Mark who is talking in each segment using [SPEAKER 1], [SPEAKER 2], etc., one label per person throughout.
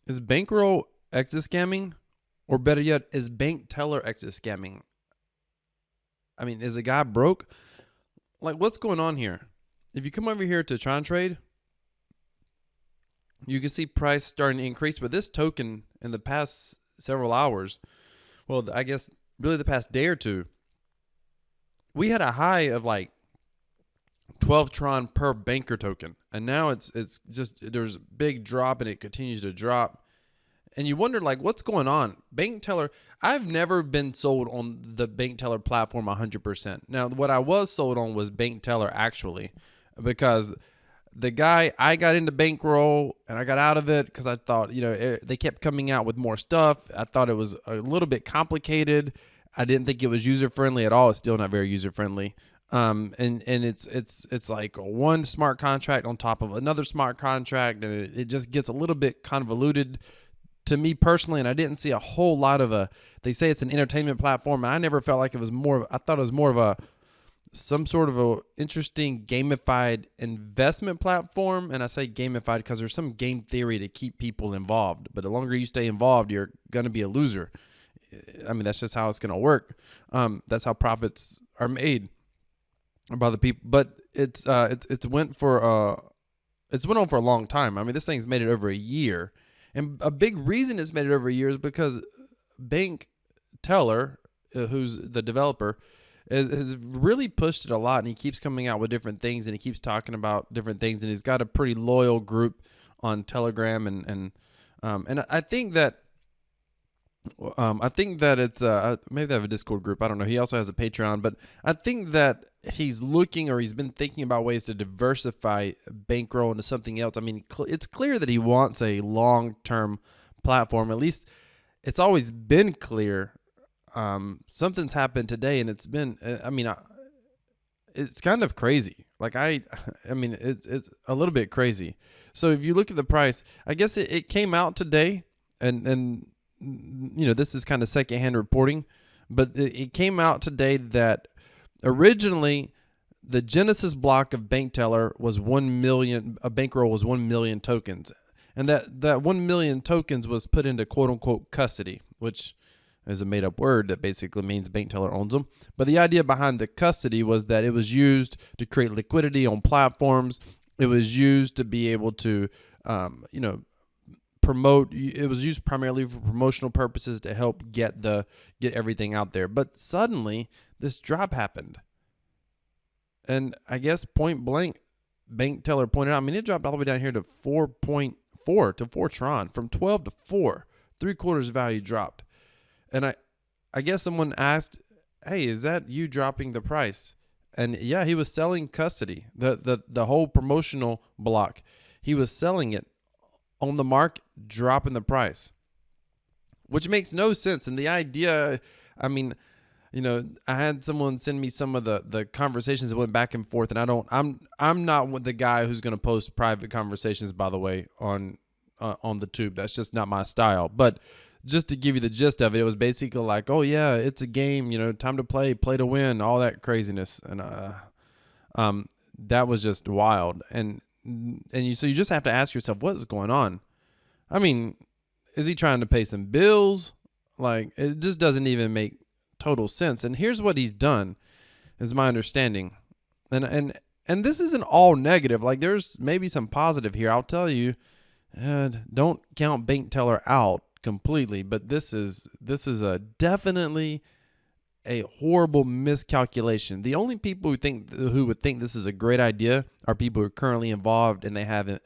[SPEAKER 1] Is Bankroll exit scamming? Or better yet, is bank teller exit scamming? I mean, is the guy broke? Like, what's going on here? If you come over here to try and trade, you can see price starting to increase. But this token in the past several hours, well, I guess really the past day or two, we had a high of like 12 Tron per banker token. And now it's just, there's a big drop and it continues to drop. And you wonder, like, what's going on? Bank teller, I've never been sold on the bank teller platform 100%. Now, what I was sold on was bank teller actually, because the guy, I got into Bankroll and I got out of it because I thought, they kept coming out with more stuff. I thought it was a little bit complicated. I didn't think it was user friendly at all. It's still not very user friendly. And it's like one smart contract on top of another smart contract, and it just gets a little bit convoluted to me personally. And I didn't see a whole lot of they say it's an entertainment platform, and I never felt like it was more. I thought it was more of some sort of a interesting gamified investment platform. And I say gamified because there's some game theory to keep people involved. But the longer you stay involved, you're going to be a loser. I mean, that's just how it's going to work. That's how profits are made by the people. But it's went on for a long time. I mean, this thing's made it over a year. And a big reason it's made it over a year is because Bank Teller, who's the developer, has really pushed it a lot, and he keeps coming out with different things, and he keeps talking about different things, and he's got a pretty loyal group on Telegram, and I think that it's maybe they have a Discord group. I don't know. He also has a Patreon, but I think that he's looking, or he's been thinking about ways to diversify Bankroll into something else. I mean, it's clear that he wants a long-term platform. At least it's always been clear. Something's happened today, and it's been, it's kind of crazy. Like I mean, it's a little bit crazy. So if you look at the price, I guess it came out today, and this is kind of secondhand reporting, but it came out today that originally the Genesis block of bank teller was 1 million, a bankroll was 1 million tokens. And that 1 million tokens was put into quote unquote custody, which is a made up word that basically means bank teller owns them. But the idea behind the custody was that it was used to create liquidity on platforms. It was used to be able to, promote. It was used primarily for promotional purposes to help get everything out there. But suddenly this drop happened. And I guess point blank, bank teller pointed out, I mean, it dropped all the way down here to 4.4 to 4 Tron, from 12 to 4, 3/4 value dropped. And I guess someone asked, hey, is that you dropping the price? And yeah, he was selling custody, the whole promotional block. He was selling it on the market, dropping the price, which makes no sense. And the idea, I mean, I had someone send me some of the conversations that went back and forth, and I'm not the guy who's going to post private conversations, by the way, on the tube. That's just not my style. But just to give you the gist of it, it was basically like, oh yeah, it's a game, time to play to win, all that craziness. And that was just wild. So you just have to ask yourself, what is going on? I mean, is he trying to pay some bills? Like, it just doesn't even make total sense. And here's what he's done, is my understanding. And this isn't all negative. Like, there's maybe some positive here. I'll tell you, don't count bank teller out completely, but this is definitely a horrible miscalculation. The only people who would think this is a great idea are people who are currently involved, and they have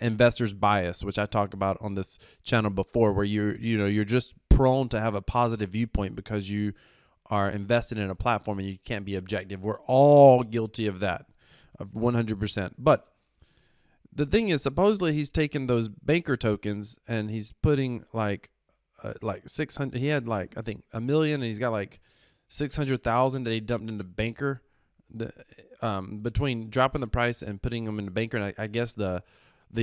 [SPEAKER 1] investors bias, which I talked about on this channel before, where you're just prone to have a positive viewpoint because you are invested in a platform and you can't be objective. We're all guilty of that, of 100%. But the thing is, supposedly he's taken those banker tokens and he's putting like 600. He had like, I think, 1 million, and he's got like 600,000 that he dumped into banker. Between dropping the price and putting them into banker, and I guess the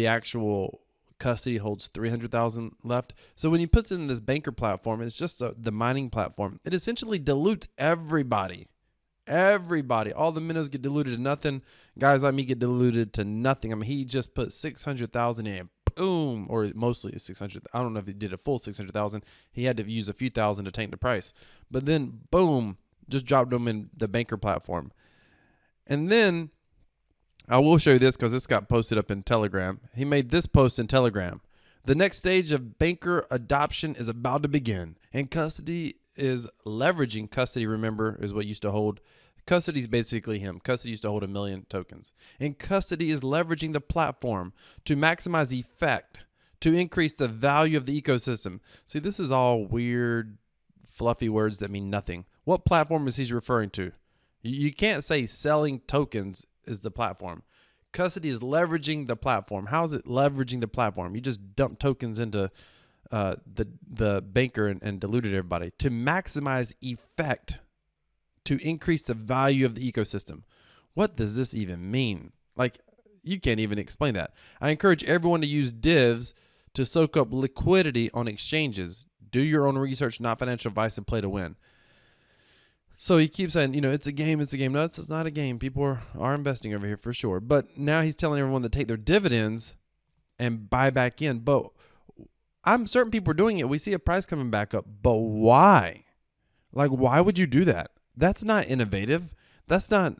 [SPEAKER 1] actual custody holds 300,000 left. So when he puts it in this banker platform, it's just the mining platform. It essentially dilutes everybody. All the minnows get diluted to nothing. Guys like me get diluted to nothing. I mean, he just put 600,000 in. boom, or mostly 600. I don't know if he did a full 600,000. He had to use a few thousand to tank the price. But then boom, just dropped them in the Banker platform. And then I will show you this because this got posted up in Telegram. He made this post in Telegram. The next stage of Banker adoption is about to begin, and custody is leveraging. Custody, remember, is what used to hold. Custody is basically him. Custody used to hold 1 million tokens. And custody is leveraging the platform to maximize effect, to increase the value of the ecosystem. See, this is all weird, fluffy words that mean nothing. What platform is he referring to? You can't say selling tokens is the platform. Custody is leveraging the platform. How is it leveraging the platform? You just dump tokens into the Banker and diluted everybody to maximize effect, to increase the value of the ecosystem. What does this even mean? Like, you can't even explain that. I encourage everyone to use divs to soak up liquidity on exchanges. Do your own research, not financial advice, and play to win. So he keeps saying, it's a game, it's a game. No, it's not a game. People are investing over here for sure. But now he's telling everyone to take their dividends and buy back in. But I'm certain people are doing it. We see a price coming back up. But why? Like, why would you do that? That's not innovative. That's not,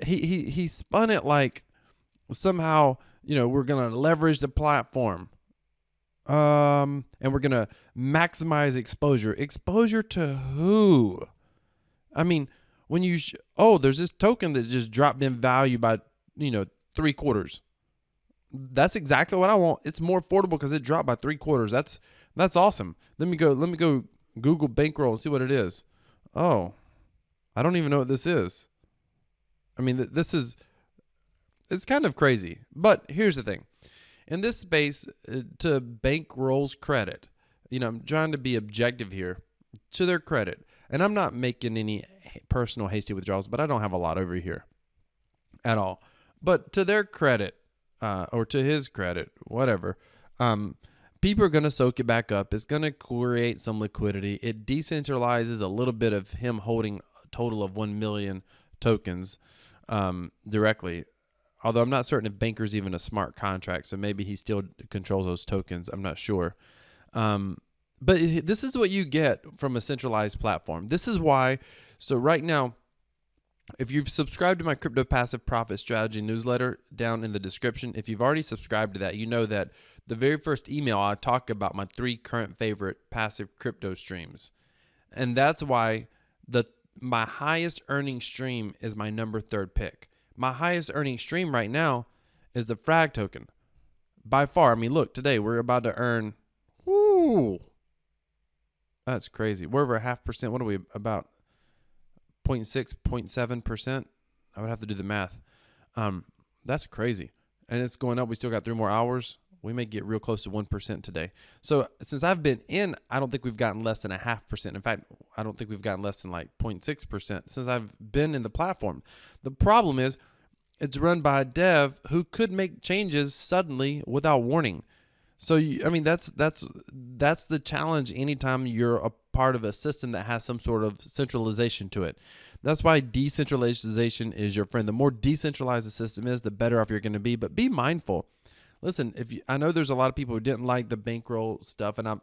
[SPEAKER 1] he spun it like somehow, we're going to leverage the platform. And we're going to maximize exposure. Exposure to who? When you, there's this token that just dropped in value by, 3/4. That's exactly what I want. It's more affordable because it dropped by 3/4. That's awesome. Let me go Google Bankroll and see what it is. Oh, I don't even know what this is. It's kind of crazy. But here's the thing. In this space, to Bankroll's credit, I'm trying to be objective here. To their credit, and I'm not making any personal hasty withdrawals, but I don't have a lot over here at all. But to their credit, or to his credit, whatever, people are going to soak it back up. It's going to create some liquidity. It decentralizes a little bit of him holding a total of 1 million tokens directly. Although I'm not certain if Banker's even a smart contract, so maybe he still controls those tokens. I'm not sure. But this is what you get from a centralized platform. This is why. So right now, if you've subscribed to my Crypto Passive Profit Strategy newsletter down in the description, if you've already subscribed to that, you know that the very first email I talk about my 3 current favorite passive crypto streams. And that's why my highest earning stream is my number 3rd pick. My highest earning stream right now is the Frag token. By far, look, today we're about to earn, that's crazy. We're over 0.5%. What are we about? 0.6, 0.7%. I would have to do the math. That's crazy. And it's going up. We still got 3 more hours. We may get real close to 1% today. So since I've been in, I don't think we've gotten less than 0.5%. In fact, I don't think we've gotten less than like 0.6% since I've been in the platform. The problem is it's run by a dev who could make changes suddenly without warning. So, that's the challenge anytime you're a part of a system that has some sort of centralization to it. That's why decentralization is your friend. The more decentralized the system is, the better off you're going to be. But be mindful. Listen, I know there's a lot of people who didn't like the Bankroll stuff, and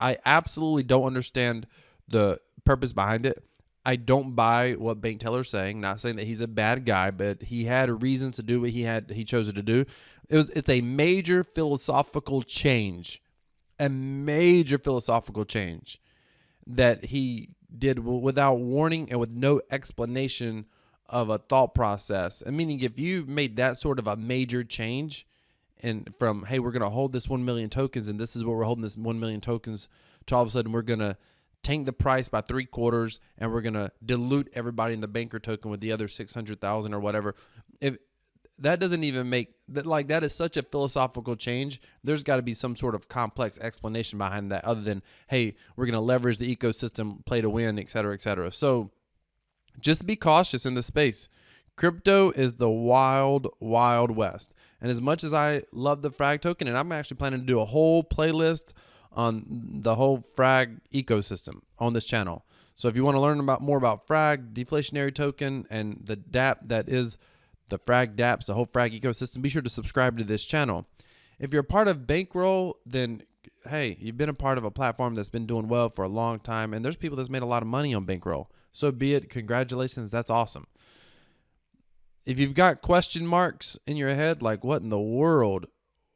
[SPEAKER 1] I absolutely don't understand the purpose behind it. I don't buy what Bank Teller's saying. Not saying that he's a bad guy, but he had reasons to do what he chose to do. It's a major philosophical change, that he did without warning and with no explanation of a thought process. And meaning, if you made that sort of a major change, and from, hey, we're going to hold this 1 million tokens, and this is what we're holding this 1 million tokens, to all of a sudden we're going to tank the price by 3/4, and we're going to dilute everybody in the Banker token with the other 600,000 or whatever. If that doesn't even make that, like, that is such a philosophical change. There's got to be some sort of complex explanation behind that other than, hey, we're going to leverage the ecosystem, play to win, et cetera, et cetera. So just be cautious in this space. Crypto is the wild, wild west. And as much as I love the Frag token, and I'm actually planning to do a whole playlist on the whole Frag ecosystem on this channel. So if you want to learn more about Frag, deflationary token, and the Dapp that is the Frag Dapps, the whole Frag ecosystem, be sure to subscribe to this channel. If you're a part of Bankroll, then hey, you've been a part of a platform that's been doing well for a long time, and there's people that's made a lot of money on Bankroll. So be it. Congratulations. That's awesome. If you've got question marks in your head, like what in the world,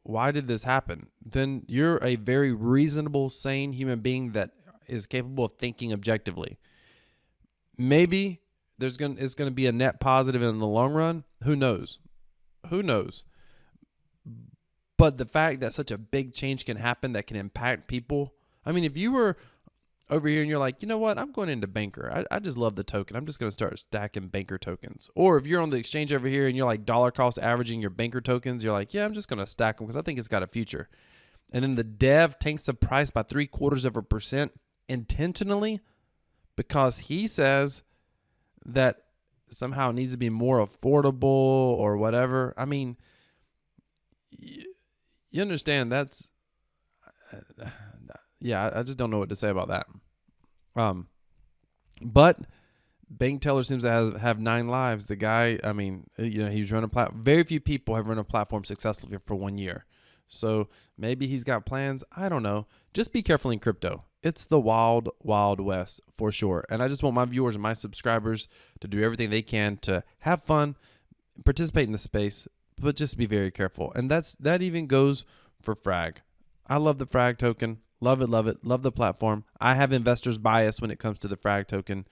[SPEAKER 1] why did this happen? Then you're a very reasonable, sane human being that is capable of thinking objectively. Maybe it's going to be a net positive in the long run. Who knows? Who knows? But the fact that such a big change can happen that can impact people. I mean, if you were over here and you're like, you know what, I'm going into Banker. I just love the token. I'm just going to start stacking Banker tokens. Or if you're on the exchange over here and you're like dollar cost averaging your Banker tokens, you're like, yeah, I'm just going to stack them because I think it's got a future. And then the dev tanks the price by 0.75% intentionally because he says that somehow it needs to be more affordable or whatever. I mean, you understand that's, yeah, I just don't know what to say about that. But Bank Teller seems to have 9 lives. The guy, I mean, he's running a platform. Very few people have run a platform successfully for 1 year. So maybe he's got plans. I don't know. Just be careful in crypto. It's the wild, wild west for sure. And I just want my viewers and my subscribers to do everything they can to have fun, participate in the space, but just be very careful. And that even goes for Frag. I love the Frag token. Love it, love it. Love the platform. I have investors bias when it comes to the Frag token.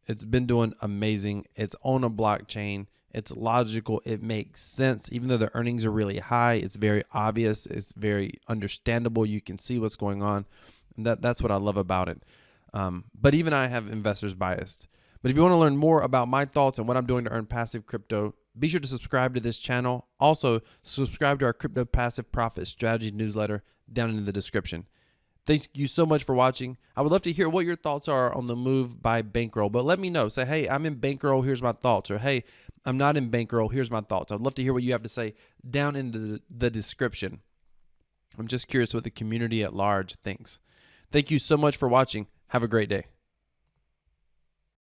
[SPEAKER 1] It's been doing amazing. It's on a blockchain. It's logical. It makes sense. Even though the earnings are really high, it's very obvious. It's very understandable. You can see what's going on. And that's what I love about it. But even I have investors biased. But if you want to learn more about my thoughts and what I'm doing to earn passive crypto, be sure to subscribe to this channel. Also, subscribe to our Crypto Passive Profit Strategy newsletter down in the description. Thank you so much for watching. I would love to hear what your thoughts are on the move by Bankroll, but let me know. Say, hey, I'm in Bankroll, here's my thoughts. Or, hey, I'm not in Bankroll, here's my thoughts. I'd love to hear what you have to say down in the description. I'm just curious what the community at large thinks. Thank you so much for watching. Have a great day.